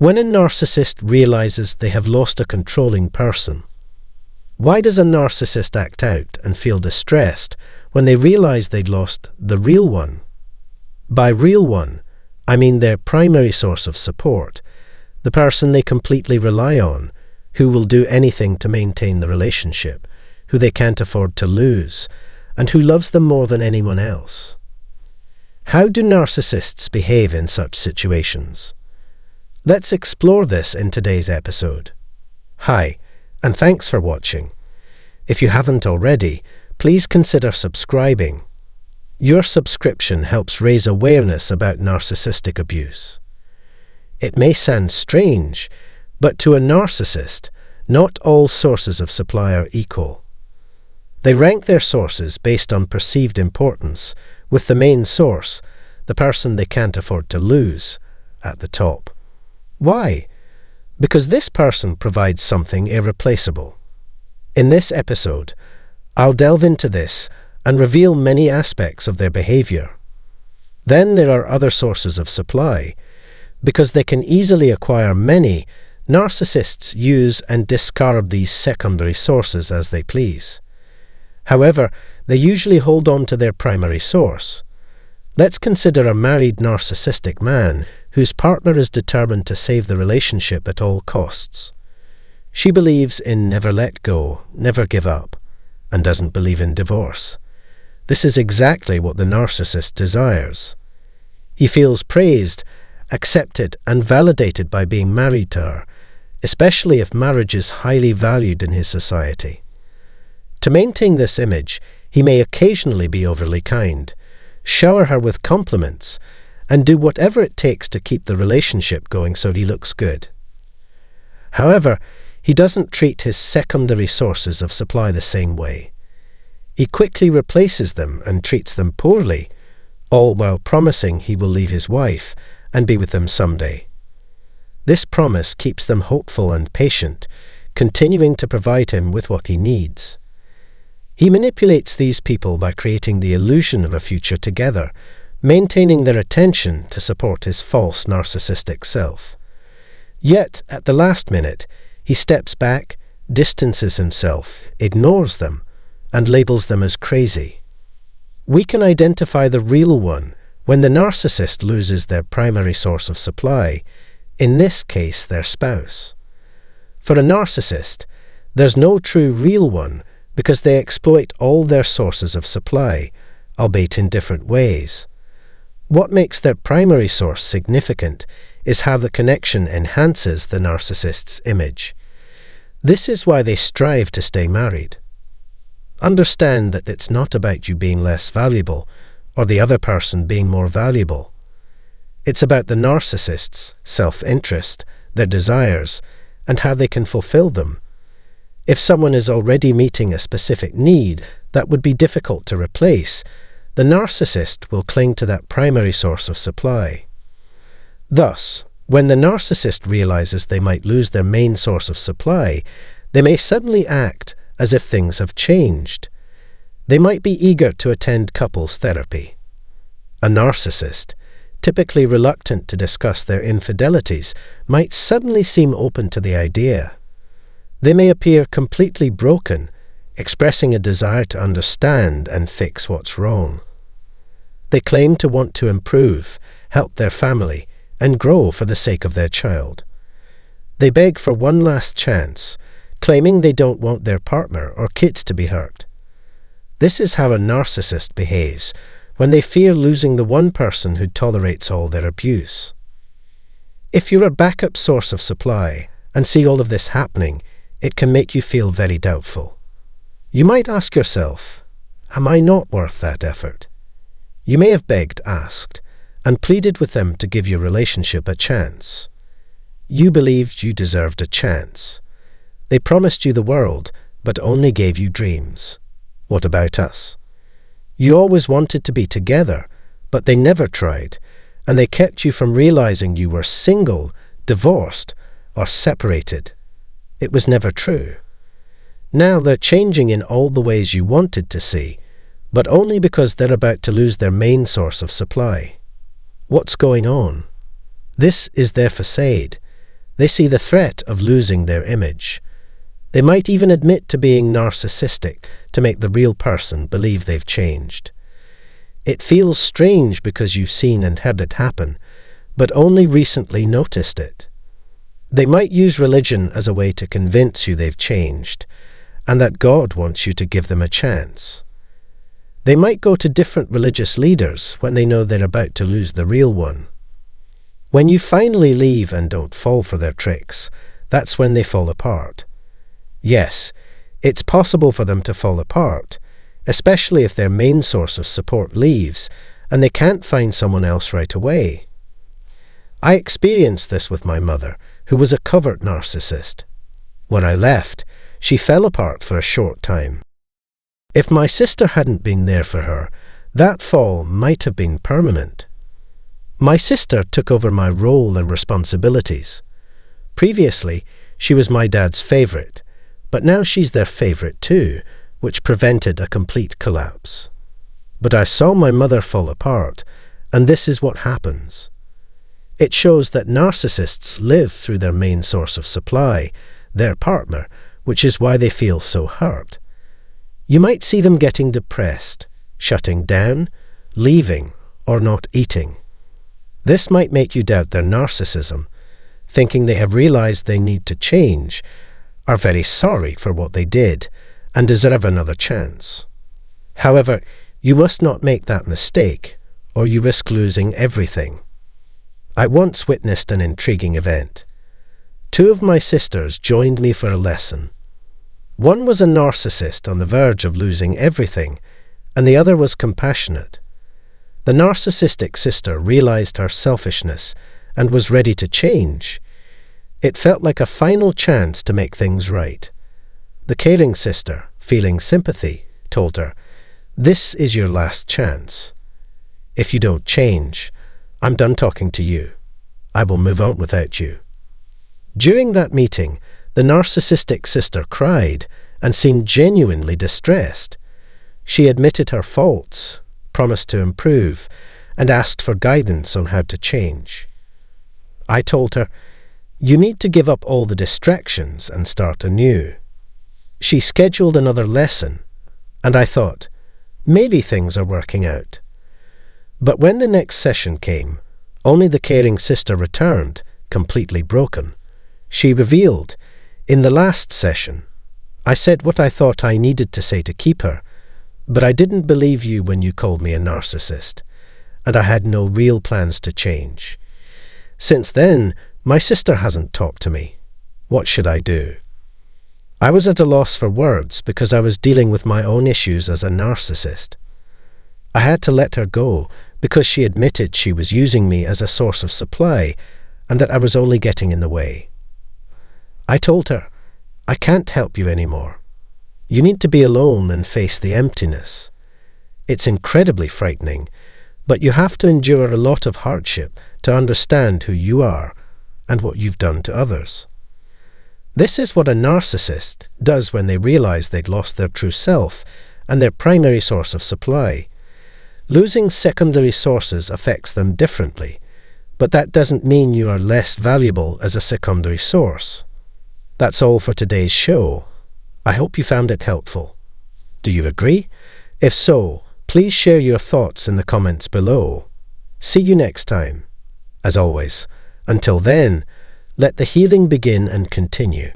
When a narcissist realizes they have lost a controlling person, why does a narcissist act out and feel distressed when they realize they'd lost the real one? By real one, I mean their primary source of support, the person they completely rely on, who will do anything to maintain the relationship, who they can't afford to lose, and who loves them more than anyone else. How do narcissists behave in such situations? Let's explore this in today's episode. Hi, and thanks for watching. If you haven't already, please consider subscribing. Your subscription helps raise awareness about narcissistic abuse. It may sound strange, but to a narcissist, not all sources of supply are equal. They rank their sources based on perceived importance, with the main source, the person they can't afford to lose, at the top. Why? Because this person provides something irreplaceable. In this episode, I'll delve into this and reveal many aspects of their behavior. Then there are other sources of supply. Because they can easily acquire many, narcissists use and discard these secondary sources as they please. However, they usually hold on to their primary source. Let's consider a married narcissistic man whose partner is determined to save the relationship at all costs. She believes in never let go, never give up, and doesn't believe in divorce. This is exactly what the narcissist desires. He feels praised, accepted, and validated by being married to her, especially if marriage is highly valued in his society. To maintain this image, he may occasionally be overly kind, shower her with compliments, and do whatever it takes to keep the relationship going so he looks good. However, he doesn't treat his secondary sources of supply the same way. He quickly replaces them and treats them poorly, all while promising he will leave his wife and be with them someday. This promise keeps them hopeful and patient, continuing to provide him with what he needs. He manipulates these people by creating the illusion of a future together, maintaining their attention to support his false narcissistic self. Yet, at the last minute, he steps back, distances himself, ignores them, and labels them as crazy. We can identify the real one when the narcissist loses their primary source of supply, in this case their spouse. For a narcissist, there's no true real one because they exploit all their sources of supply, albeit in different ways. What makes their primary source significant is how the connection enhances the narcissist's image. This is why they strive to stay married. Understand that it's not about you being less valuable or the other person being more valuable. It's about the narcissist's self-interest, their desires, and how they can fulfill them. If someone is already meeting a specific need that would be difficult to replace, the narcissist will cling to that primary source of supply. Thus, when the narcissist realizes they might lose their main source of supply, they may suddenly act as if things have changed. They might be eager to attend couples therapy. A narcissist, typically reluctant to discuss their infidelities, might suddenly seem open to the idea. They may appear completely broken, expressing a desire to understand and fix what's wrong. They claim to want to improve, help their family, and grow for the sake of their child. They beg for one last chance, claiming they don't want their partner or kids to be hurt. This is how a narcissist behaves when they fear losing the one person who tolerates all their abuse. If you're a backup source of supply and see all of this happening, it can make you feel very doubtful. You might ask yourself, am I not worth that effort? You may have begged, asked, and pleaded with them to give your relationship a chance. You believed you deserved a chance. They promised you the world, but only gave you dreams. What about us? You always wanted to be together, but they never tried, and they kept you from realizing you were single, divorced, or separated. It was never true. Now they're changing in all the ways you wanted to see, but only because they're about to lose their main source of supply. What's going on? This is their facade, They see the threat of losing their image. They might even admit to being narcissistic to make the real person believe they've changed. It feels strange because you've seen and heard it happen, but only recently noticed it. They might use religion as a way to convince you they've changed, and that God wants you to give them a chance. They might go to different religious leaders when they know they're about to lose the real one. When you finally leave and don't fall for their tricks, that's when they fall apart. Yes, it's possible for them to fall apart, especially if their main source of support leaves and they can't find someone else right away. I experienced this with my mother, who was a covert narcissist. When I left, she fell apart for a short time. If my sister hadn't been there for her, that fall might have been permanent. My sister took over my role and responsibilities. Previously, she was my dad's favorite, but now she's their favorite too, which prevented a complete collapse. But I saw my mother fall apart, and this is what happens. It shows that narcissists live through their main source of supply, their partner, which is why they feel so hurt. You might see them getting depressed, shutting down, leaving, or not eating. This might make you doubt their narcissism, thinking they have realized they need to change, are very sorry for what they did, and deserve another chance. However, you must not make that mistake, or you risk losing everything. I once witnessed an intriguing event. 2 of my sisters joined me for a lesson. One was a narcissist on the verge of losing everything, and the other was compassionate. The narcissistic sister realized her selfishness and was ready to change. It felt like a final chance to make things right. The caring sister, feeling sympathy, told her, "This is your last chance. If you don't change, I'm done talking to you. I will move on without you." During that meeting, the narcissistic sister cried and seemed genuinely distressed. She admitted her faults, promised to improve, and asked for guidance on how to change. I told her, "You need to give up all the distractions and start anew." She scheduled another lesson, and I thought, maybe things are working out. But when the next session came, only the caring sister returned, completely broken. She revealed, "In the last session, I said what I thought I needed to say to keep her, but I didn't believe you when you called me a narcissist, and I had no real plans to change. Since then, my sister hasn't talked to me. What should I do?" I was at a loss for words because I was dealing with my own issues as a narcissist. I had to let her go because she admitted she was using me as a source of supply and that I was only getting in the way. I told her, "I can't help you anymore. You need to be alone and face the emptiness. It's incredibly frightening, but you have to endure a lot of hardship to understand who you are and what you've done to others." This is what a narcissist does when they realize they'd lost their true self and their primary source of supply. Losing secondary sources affects them differently, but that doesn't mean you are less valuable as a secondary source. That's all for today's show. I hope you found it helpful. Do you agree? If so, please share your thoughts in the comments below. See you next time. As always, until then, let the healing begin and continue.